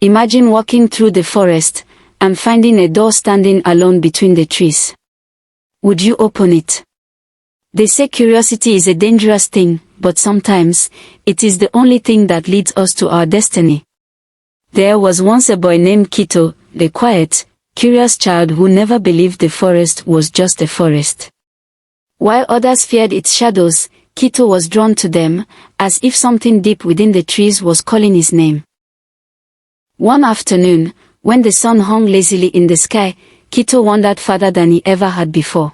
Imagine walking through the forest and finding a door standing alone between the trees. Would you open it? They say curiosity is a dangerous thing, but sometimes, it is the only thing that leads us to our destiny. There was once a boy named Kito, the quiet, curious child who never believed the forest was just a forest. While others feared its shadows, Kito was drawn to them, as if something deep within the trees was calling his name. One afternoon, when the sun hung lazily in the sky, Kito wandered farther than he ever had before.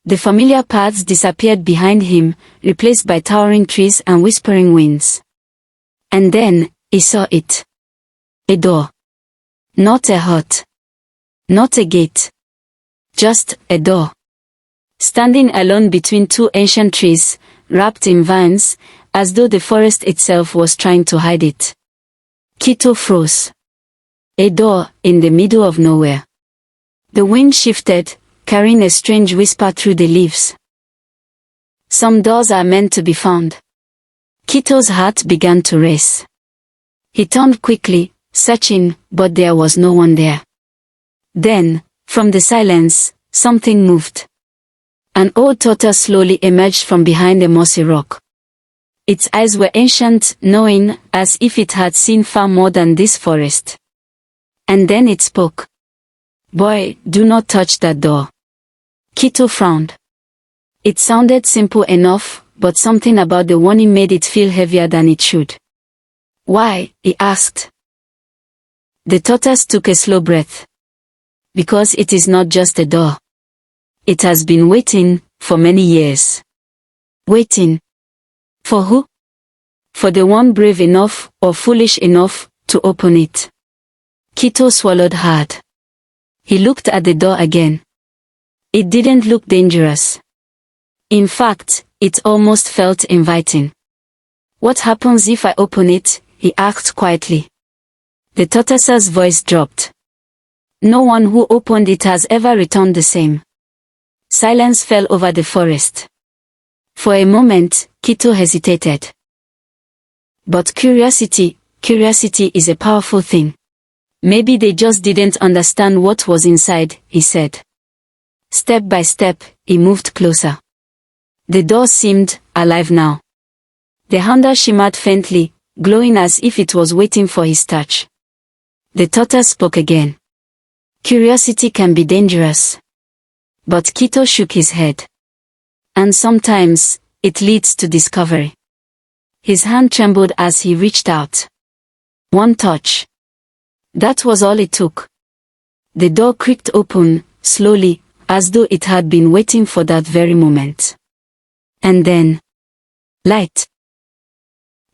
The familiar paths disappeared behind him, replaced by towering trees and whispering winds. And then, he saw it. A door. Not a hut. Not a gate. Just a door. Standing alone between two ancient trees, wrapped in vines, as though the forest itself was trying to hide it. Kito froze. A door, in the middle of nowhere. The wind shifted, carrying a strange whisper through the leaves. Some doors are meant to be found. Kito's heart began to race. He turned quickly, searching, but there was no one there. Then, from the silence, something moved. An old tortoise slowly emerged from behind a mossy rock. Its eyes were ancient, knowing, as if it had seen far more than this forest. And then it spoke. "Boy, do not touch that door." Kito frowned. It sounded simple enough, but something about the warning made it feel heavier than it should. "Why?" he asked. The tortoise took a slow breath. "Because it is not just a door. It has been waiting, for many years." Waiting. For who? For the one brave enough, or foolish enough, to open it. Kito swallowed hard. He looked at the door again. It didn't look dangerous. In fact, it almost felt inviting. "What happens if I open it?" he asked quietly. The tortoise's voice dropped. "No one who opened it has ever returned the same." Silence fell over the forest. For a moment, Kito hesitated. But curiosity is a powerful thing. "Maybe they just didn't understand what was inside," he said. Step by step, he moved closer. The door seemed alive now. The handle shimmered faintly, glowing as if it was waiting for his touch. The tortoise spoke again. "Curiosity can be dangerous." But Kito shook his head. "And sometimes, it leads to discovery." His hand trembled as he reached out. One touch. That was all it took. The door creaked open, slowly, as though it had been waiting for that very moment. And then, light.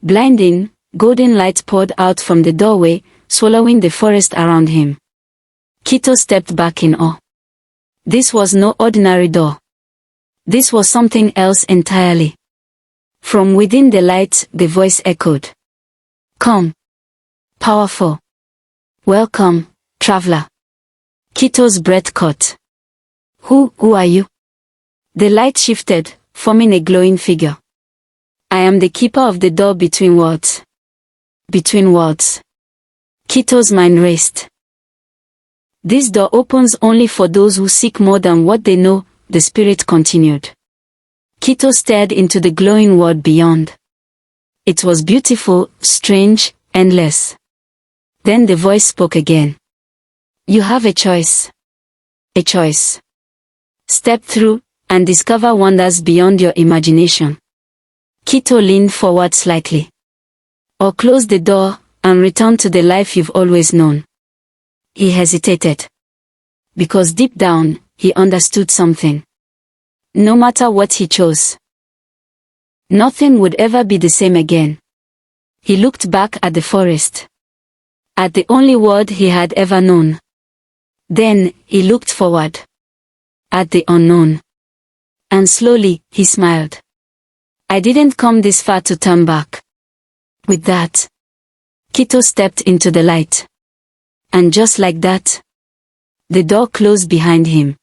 Blinding, golden light poured out from the doorway, swallowing the forest around him. Kito stepped back in awe. This was no ordinary door. This was something else entirely. From within the light, the voice echoed. "Come. Powerful. Welcome, traveler." Kito's breath caught. Who are you?" The light shifted, forming a glowing figure. "I am the keeper of the door between worlds." Between worlds. Kito's mind raced. "This door opens only for those who seek more than what they know," the spirit continued. Kito stared into the glowing world beyond. It was beautiful, strange, endless. Then the voice spoke again. "You have a choice. A choice. Step through, and discover wonders beyond your imagination." Kito leaned forward slightly. "Or close the door, and return to the life you've always known." He hesitated. Because deep down, he understood something. No matter what he chose, nothing would ever be the same again. He looked back at the forest. At the only world he had ever known. Then, he looked forward. At the unknown. And slowly, he smiled. "I didn't come this far to turn back." With that, Kito stepped into the light. And just like that, the door closed behind him.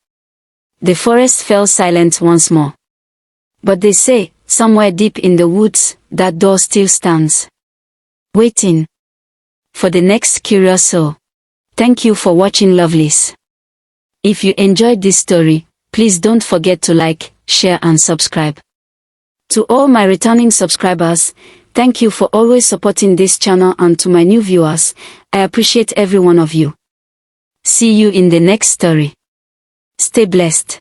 The forest fell silent once more. But they say, somewhere deep in the woods, that door still stands. Waiting. for the next curious soul. Thank you for watching, lovelies. If you enjoyed this story, please don't forget to like, share and subscribe. To all my returning subscribers, thank you for always supporting this channel, and to my new viewers, I appreciate every one of you. See you in the next story. Stay blessed.